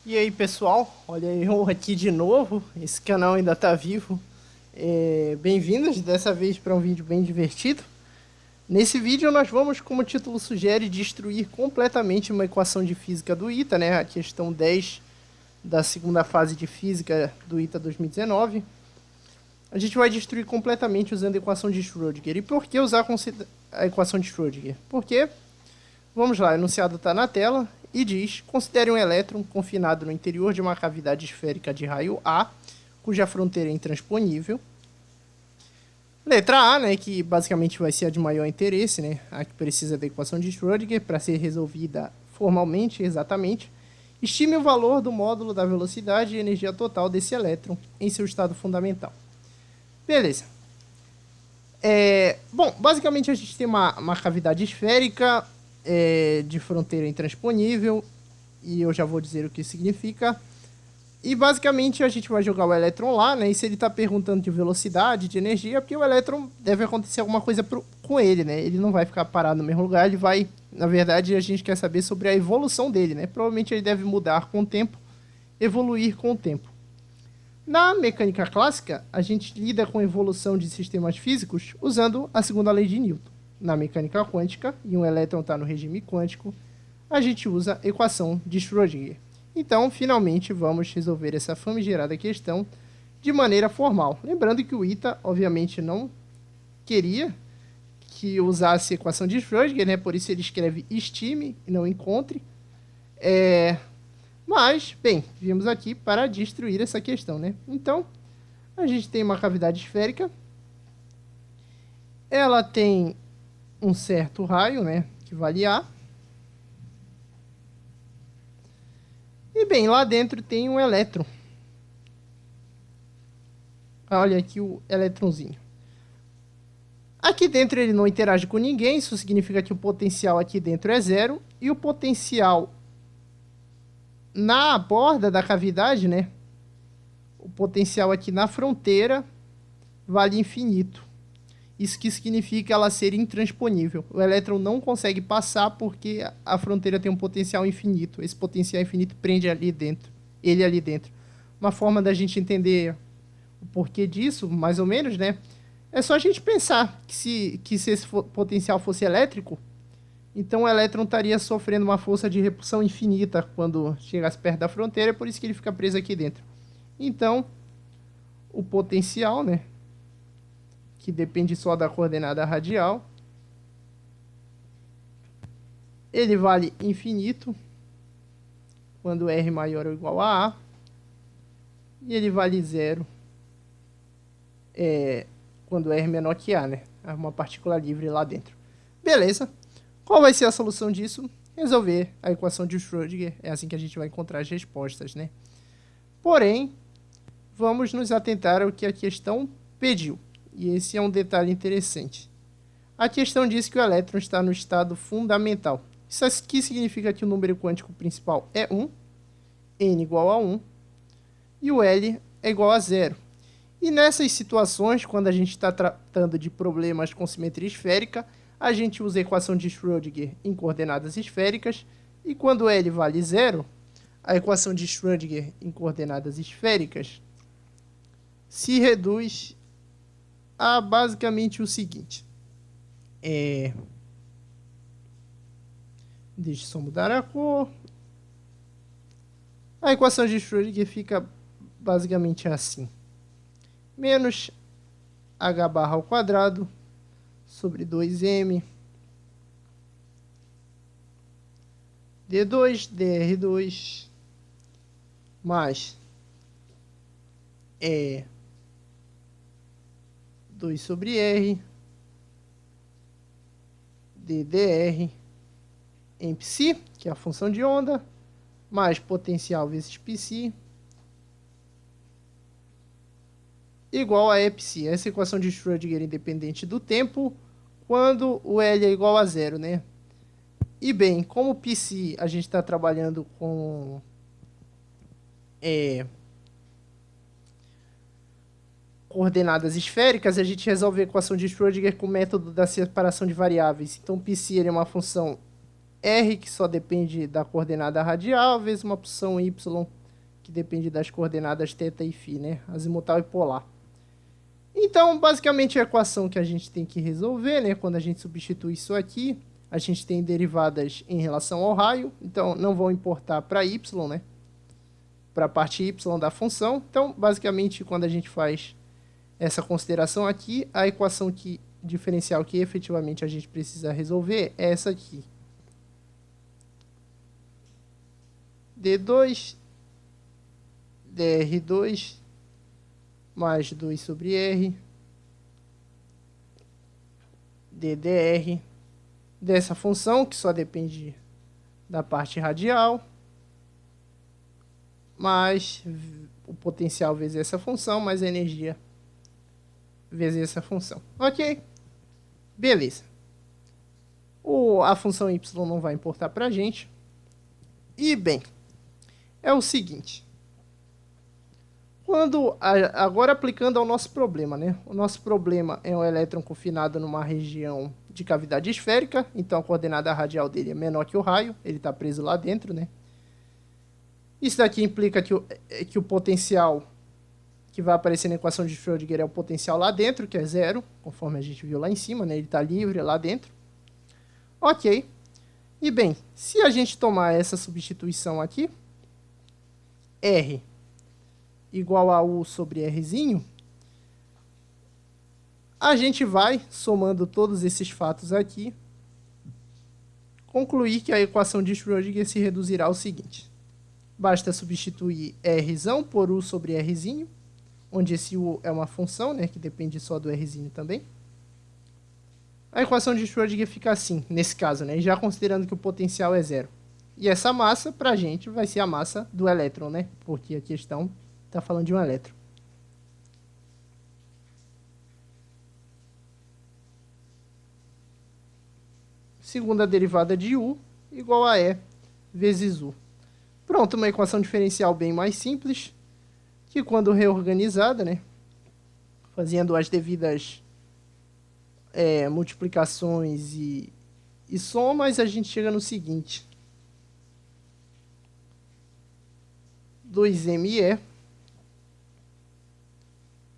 E aí pessoal, olha eu aqui de novo, esse canal ainda tá vivo. Bem-vindos dessa vez para um vídeo bem divertido. Nesse vídeo nós vamos, como o título sugere, destruir completamente uma equação de física do ITA, né? A questão 10 da segunda fase de física do ITA 2019. A gente vai destruir completamente usando a equação de Schrödinger. E por que usar a equação de Schrödinger? Porque, vamos lá, o enunciado está na tela e diz: considere um elétron confinado no interior de uma cavidade esférica de raio A, cuja fronteira é intransponível. Letra A, né, que basicamente vai ser a de maior interesse, né, a que precisa da equação de Schrödinger para ser resolvida formalmente, exatamente. Estime o valor do módulo da velocidade e energia total desse elétron em seu estado fundamental. Beleza. Bom, basicamente a gente tem uma cavidade esférica de fronteira intransponível, e eu já vou dizer o que significa. E basicamente a gente vai jogar o elétron lá, né? E se ele está perguntando de velocidade, de energia, porque o elétron deve acontecer alguma coisa com ele, né? Ele não vai ficar parado no mesmo lugar, ele vai... Na verdade, a gente quer saber sobre a evolução dele, né? Provavelmente ele deve mudar com o tempo, evoluir com o tempo. Na mecânica clássica, a gente lida com a evolução de sistemas físicos usando a segunda lei de Newton. Na mecânica quântica, e um elétron está no regime quântico, a gente usa a equação de Schrödinger. Então, finalmente, vamos resolver essa famigerada questão de maneira formal. Lembrando que o ITA, obviamente, não queria que usasse a equação de Schrödinger, né? Por isso ele escreve estime e não encontre. Mas, bem, viemos aqui para destruir essa questão, né? Então, a gente tem uma cavidade esférica. Ela tem um certo raio, né? Que vale A. E bem, lá dentro tem um elétron. Olha aqui o elétronzinho. Aqui dentro ele não interage com ninguém, isso significa que o potencial aqui dentro é zero. E o potencial na borda da cavidade, né? O potencial aqui na fronteira vale infinito. Isso que significa ela ser intransponível. O elétron não consegue passar porque a fronteira tem um potencial infinito. Esse potencial infinito prende ali dentro, ele ali dentro. Uma forma da gente entender o porquê disso, mais ou menos, né? É só a gente pensar que se esse potencial fosse elétrico, então o elétron estaria sofrendo uma força de repulsão infinita quando chegasse perto da fronteira, é por isso que ele fica preso aqui dentro. Então, o potencial, né, que depende só da coordenada radial, ele vale infinito quando R maior ou igual a A, e ele vale zero quando R menor que A, né? Há uma partícula livre lá dentro. Beleza. Qual vai ser a solução disso? Resolver a equação de Schrödinger. É assim que a gente vai encontrar as respostas, né? Porém, vamos nos atentar ao que a questão pediu. E esse é um detalhe interessante. A questão diz que o elétron está no estado fundamental. Isso aqui significa que o número quântico principal é 1, n igual a 1, e o L é igual a 0. E nessas situações, quando a gente está tratando de problemas com simetria esférica, a gente usa a equação de Schrödinger em coordenadas esféricas, e quando L vale 0, a equação de Schrödinger em coordenadas esféricas se reduz a basicamente o seguinte. Deixa eu só mudar a cor. A equação de Schrödinger fica basicamente assim. Menos h barra ao quadrado sobre 2m d2 dr2 mais 2 sobre r ddr em psi, que é a função de onda, mais potencial vezes psi, igual a epsi. Essa equação de Schrödinger independente do tempo, quando o L é igual a zero, né? E bem, como psi a gente está trabalhando com coordenadas esféricas, a gente resolve a equação de Schrödinger com o método da separação de variáveis. Então, psi é uma função R, que só depende da coordenada radial, vezes uma função y que depende das coordenadas θ e φ, né? Azimutal e polar. Então, basicamente, a equação que a gente tem que resolver, né? Quando a gente substitui isso aqui, a gente tem derivadas em relação ao raio, então não vão importar para y, né? Para a parte y da função. Então, basicamente, quando a gente faz essa consideração aqui, a equação diferencial que efetivamente a gente precisa resolver é essa aqui. D2, dr2, mais 2 sobre r, ddr, dessa função, que só depende da parte radial, mais o potencial vezes essa função, mais a energia vezes essa função. Ok? Beleza. A função y não vai importar para a gente. E, bem, é o seguinte. Agora aplicando ao nosso problema, né? O nosso problema é um elétron confinado numa região de cavidade esférica, então a coordenada radial dele é menor que o raio, ele está preso lá dentro, né? Isso daqui implica que o potencial que vai aparecer na equação de Schrödinger é o potencial lá dentro, que é zero, conforme a gente viu lá em cima, né? Ele está livre lá dentro. Ok. E bem, se a gente tomar essa substituição aqui, R igual a U sobre Rzinho, a gente vai, somando todos esses fatos aqui, concluir que a equação de Schrödinger se reduzirá ao seguinte. Basta substituir Rzão por U sobre Rzinho, onde esse U é uma função, né, que depende só do Rzinho também. A equação de Schrödinger fica assim, nesse caso, né, já considerando que o potencial é zero. E essa massa, para a gente, vai ser a massa do elétron, né, porque a questão está falando de um elétron. Segunda derivada de U igual a E vezes U. Pronto, uma equação diferencial bem mais simples, que quando reorganizada, né, fazendo as devidas multiplicações e somas, a gente chega no seguinte. 2ME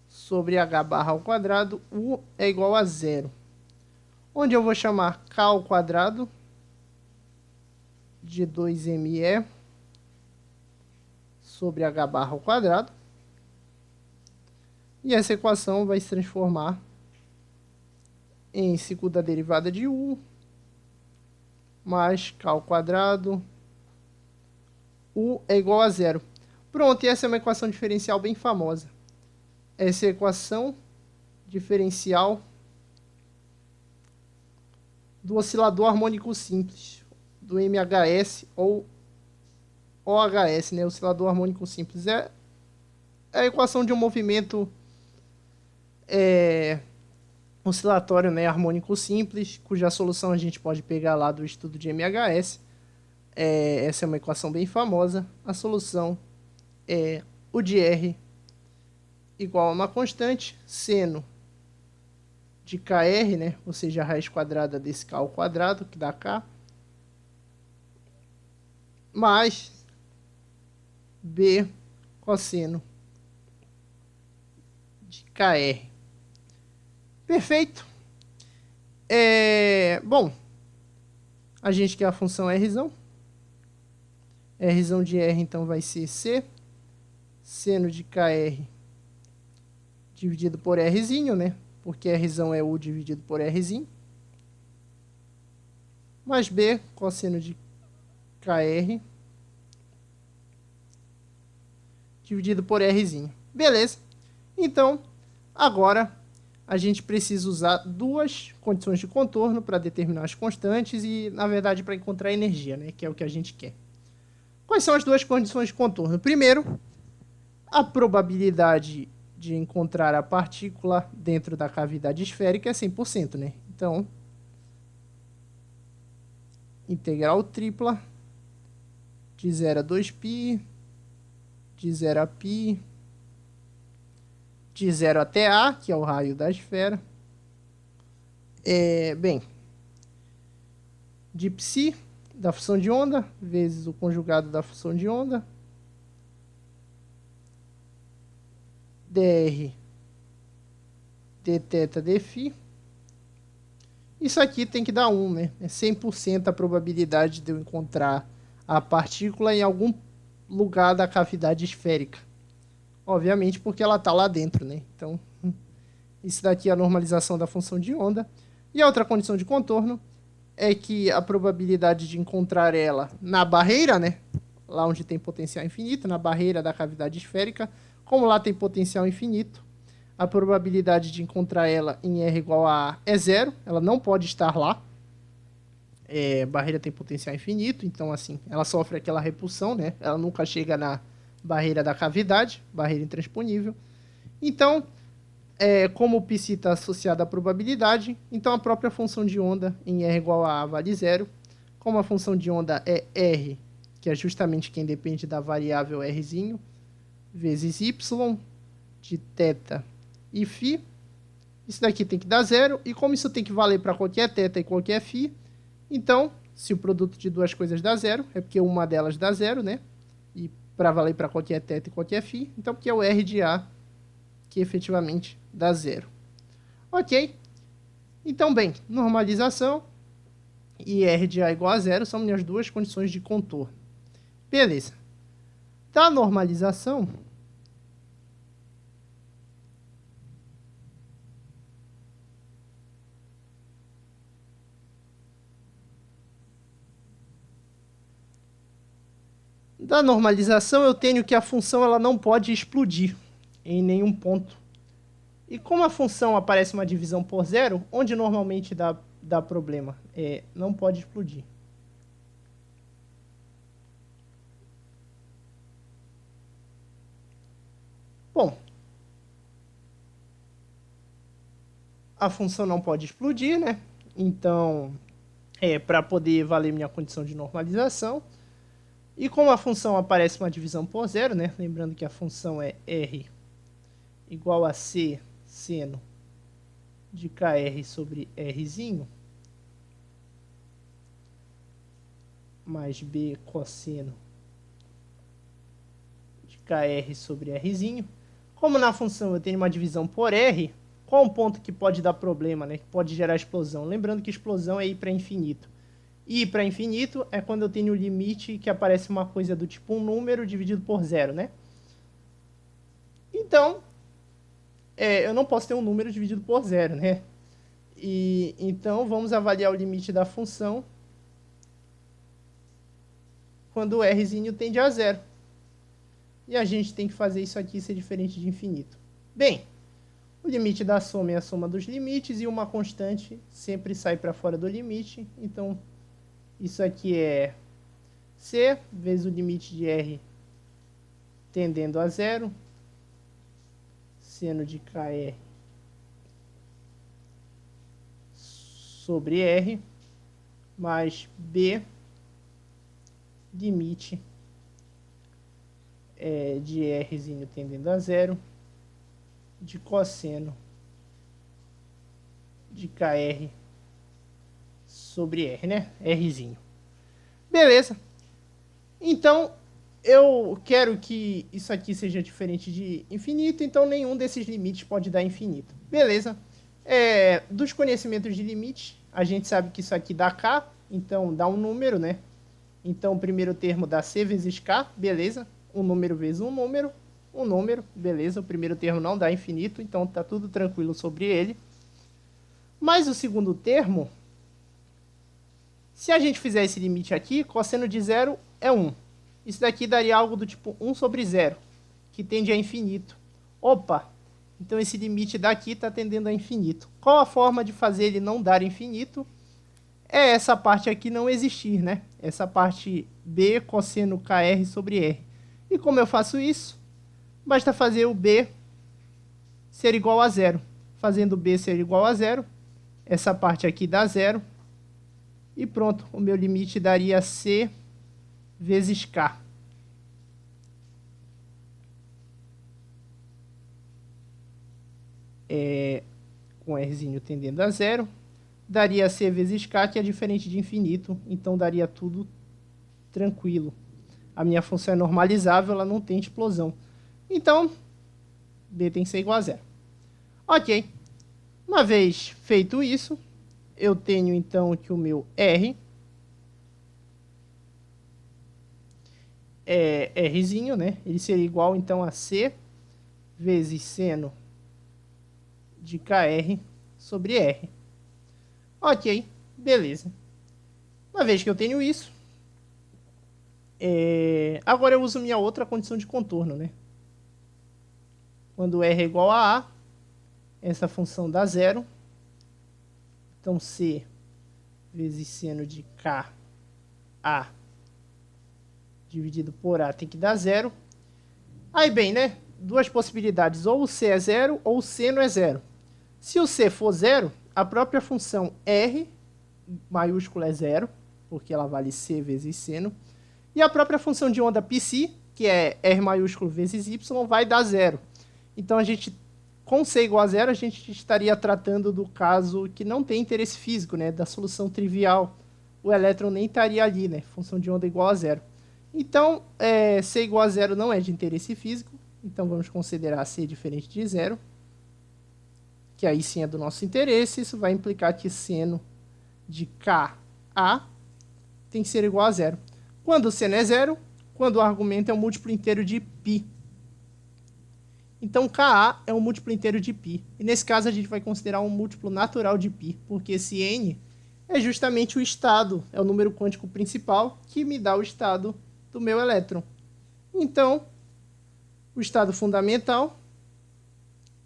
sobre H barra ao quadrado, U é igual a zero. Onde eu vou chamar K ao quadrado de 2ME sobre H barra ao quadrado. E essa equação vai se transformar em segunda derivada de U mais K ao quadrado. U é igual a zero. Pronto, e essa é uma equação diferencial bem famosa. Essa é a equação diferencial do oscilador harmônico simples, do MHS ou OHS, né? Oscilador harmônico simples. É a equação de um movimento oscilatório, né? Harmônico simples, cuja solução a gente pode pegar lá do estudo de MHS. Essa é uma equação bem famosa. A solução é U de R igual a uma constante, seno de KR, né? Ou seja, a raiz quadrada desse K ao quadrado, que dá K, mais B cosseno de KR. Perfeito. Bom, a gente quer a função Rzão. Rzão de R, então, vai ser C, seno de KR dividido por Rzinho, né? Porque Rzão é U dividido por Rzinho. Mais B, cosseno de KR dividido por Rzinho. Beleza. Então, agora a gente precisa usar duas condições de contorno para determinar as constantes e, na verdade, para encontrar energia, né? Que é o que a gente quer. Quais são as duas condições de contorno? Primeiro, a probabilidade de encontrar a partícula dentro da cavidade esférica é 100%, né? Então, integral tripla de 0 a 2π, de 0 a π, de 0 até A, que é o raio da esfera. Bem, de psi da função de onda, vezes o conjugado da função de onda, dr dθ dφ. Isso aqui tem que dar 1, né? É 100% a probabilidade de eu encontrar a partícula em algum lugar da cavidade esférica. Obviamente porque ela está lá dentro, né? Então, isso daqui é a normalização da função de onda. E a outra condição de contorno é que a probabilidade de encontrar ela na barreira, né? Lá onde tem potencial infinito, na barreira da cavidade esférica, como lá tem potencial infinito, a probabilidade de encontrar ela em R igual a A é zero, ela não pode estar lá. Barreira tem potencial infinito, então assim, ela sofre aquela repulsão, né? Ela nunca chega na barreira da cavidade, barreira intransponível. Então, como o π está associado à probabilidade, então a própria função de onda em R igual a A vale zero. Como a função de onda é R, que é justamente quem depende da variável Rzinho, vezes Y, de θ e φ, isso daqui tem que dar zero, e como isso tem que valer para qualquer θ e qualquer φ, então, se o produto de duas coisas dá zero, é porque uma delas dá zero, né? E para valer para qualquer θ e qualquer φ, então porque é o R de A que efetivamente dá zero. Ok? Então, bem, normalização e R de A igual a zero são minhas duas condições de contorno. Beleza. Da normalização, eu tenho que a função ela não pode explodir em nenhum ponto. E como a função aparece uma divisão por zero, onde normalmente dá problema? Não pode explodir. Bom, a função não pode explodir, né? Então, para poder valer minha condição de normalização. E como a função aparece uma divisão por zero, né? Lembrando que a função é R igual a C seno de KR sobre Rzinho, mais B cosseno de KR sobre Rzinho. Como na função eu tenho uma divisão por R, qual um ponto que pode dar problema, né? Que pode gerar explosão? Lembrando que explosão é ir para infinito. E para infinito é quando eu tenho o limite que aparece uma coisa do tipo um número dividido por zero, né? Então, eu não posso ter um número dividido por zero, né? Então, vamos avaliar o limite da função quando o Rzinho tende a zero. E a gente tem que fazer isso aqui ser diferente de infinito. Bem, o limite da soma é a soma dos limites e uma constante sempre sai para fora do limite. Então, isso aqui é C vezes o limite de R tendendo a zero, seno de KR sobre R, mais B, limite de Rzinho tendendo a zero, de cosseno de KR sobre R, né? Rzinho. Beleza. Então, eu quero que isso aqui seja diferente de infinito, então nenhum desses limites pode dar infinito. Beleza. Dos conhecimentos de limite, a gente sabe que isso aqui dá K, então dá um número, né? Então, o primeiro termo dá C vezes K, beleza. Um número vezes um número, beleza. O primeiro termo não dá infinito, então tá tudo tranquilo sobre ele. Mas o segundo termo, se a gente fizer esse limite aqui, cosseno de zero é 1. Isso daqui daria algo do tipo 1 sobre zero, que tende a infinito. Opa! Então esse limite daqui está tendendo a infinito. Qual a forma de fazer ele não dar infinito? É essa parte aqui não existir, né? Essa parte B cosseno KR sobre R. E como eu faço isso? Basta fazer o B ser igual a zero. Fazendo B ser igual a zero, essa parte aqui dá zero. E pronto, o meu limite daria C vezes K. Com Rzinho tendendo a zero. Daria C vezes K, que é diferente de infinito. Então daria tudo tranquilo. A minha função é normalizável, ela não tem explosão. Então, B tem que ser igual a zero. Ok. Uma vez feito isso, eu tenho então que o meu R é Rzinho, né? Ele seria igual então a C vezes seno de KR sobre R. Ok, beleza. Uma vez que eu tenho isso, agora eu uso minha outra condição de contorno, né? Quando R é igual a essa função dá zero. Então C vezes seno de KA dividido por A tem que dar zero. Aí bem, né? Duas possibilidades, ou o C é zero ou o seno é zero. Se o C for zero, a própria função R maiúscula é zero, porque ela vale C vezes seno. E a própria função de onda psi, que é R maiúsculo vezes Y, vai dar zero. Então, a gente, com C igual a zero, a gente estaria tratando do caso que não tem interesse físico, né? Da solução trivial. O elétron nem estaria ali, né? Função de onda igual a zero. Então, C igual a zero não é de interesse físico. Então, vamos considerar C diferente de zero, que aí sim é do nosso interesse. Isso vai implicar que seno de KA tem que ser igual a zero. Quando o seno é zero, quando o argumento é um múltiplo inteiro de π. Então, KA é um múltiplo inteiro de π. E nesse caso, a gente vai considerar um múltiplo natural de π, porque esse n é justamente o estado, é o número quântico principal que me dá o estado do meu elétron. Então, o estado fundamental,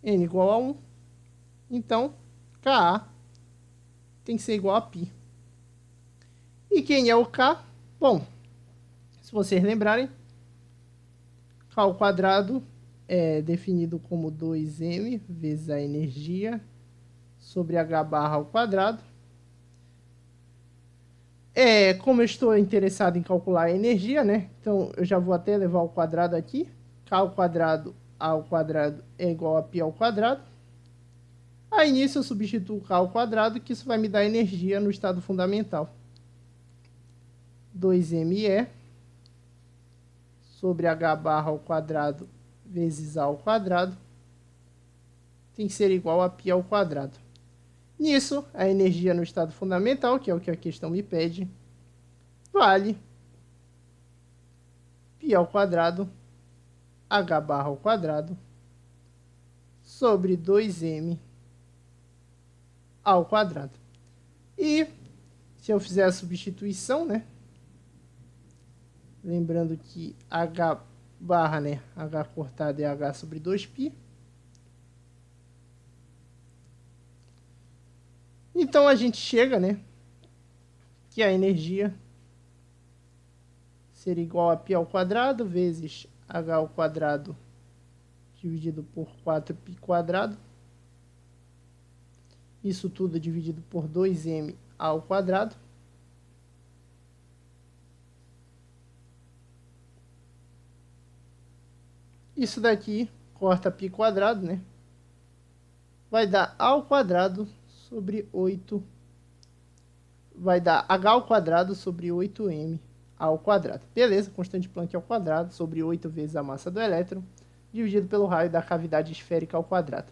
n igual a 1. Então, Ka tem que ser igual a π. E quem é o K? Bom, se vocês lembrarem, K ao quadrado é definido como 2m vezes a energia sobre h barra ao quadrado. Como eu estou interessado em calcular a energia, né? Então, eu já vou até levar ao quadrado aqui. K ao quadrado é igual a π ao quadrado. Aí, nisso, eu substituo K ao quadrado, que isso vai me dar energia no estado fundamental. 2me sobre h barra ao quadrado vezes a ao quadrado tem que ser igual a π ao quadrado. Nisso, a energia no estado fundamental, que é o que a questão me pede, vale π ao quadrado, h barra ao quadrado, sobre 2m ao quadrado. E, se eu fizer a substituição, né? Lembrando que h barra, né? H cortado é h sobre 2π. Então, a gente chega, né? Que a energia seria igual a π ao quadrado vezes h ao quadrado dividido por 4π quadrado. Isso tudo dividido por 2m ao quadrado. Isso daqui corta π quadrado, né? Vai dar ao quadrado sobre 8. Vai dar h ao quadrado sobre 8m ao quadrado. Beleza, constante de Planck ao quadrado sobre 8 vezes a massa do elétron, dividido pelo raio da cavidade esférica ao quadrado.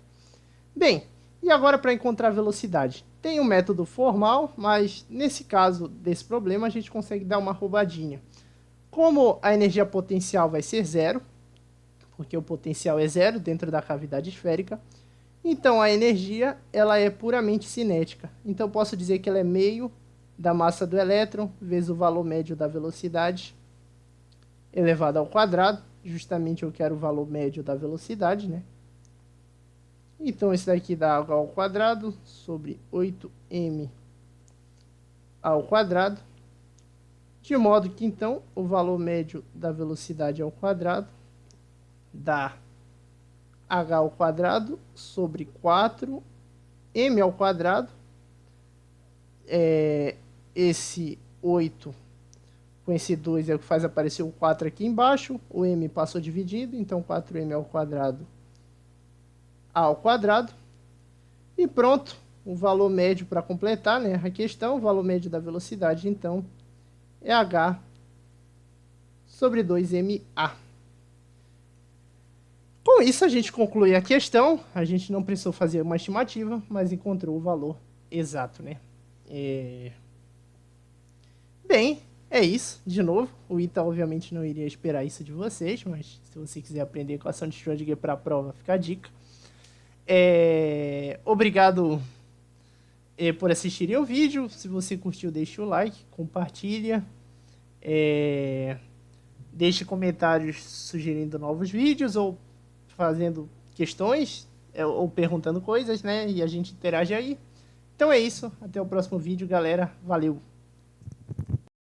Bem, e agora para encontrar a velocidade? Tem um método formal, mas nesse caso desse problema a gente consegue dar uma roubadinha. Como a energia potencial vai ser zero, porque o potencial é zero dentro da cavidade esférica, então a energia ela é puramente cinética. Então eu posso dizer que ela é meio da massa do elétron vezes o valor médio da velocidade elevado ao quadrado. Justamente eu quero o valor médio da velocidade, né? Então esse daqui dá h ao quadrado sobre 8m ao quadrado. De modo que então o valor médio da velocidade ao quadrado dá h ao quadrado sobre 4m ao quadrado. Esse 8 com esse 2 é o que faz aparecer o 4 aqui embaixo. O m passou dividido, então 4m ao quadrado ao quadrado. E pronto, o valor médio para completar, né, a questão, o valor médio da velocidade, então, é h sobre 2ma. Com isso, a gente conclui a questão. A gente não precisou fazer uma estimativa, mas encontrou o valor exato, né? Bem, é isso. De novo, o Ita obviamente não iria esperar isso de vocês, mas se você quiser aprender equação de Schrödinger para a prova, fica a dica. Obrigado por assistirem o vídeo. Se você curtiu, deixe o like, compartilha. Deixe comentários sugerindo novos vídeos ou fazendo questões ou perguntando coisas, né? E a gente interage aí. Então é isso. Até o próximo vídeo, galera. Valeu!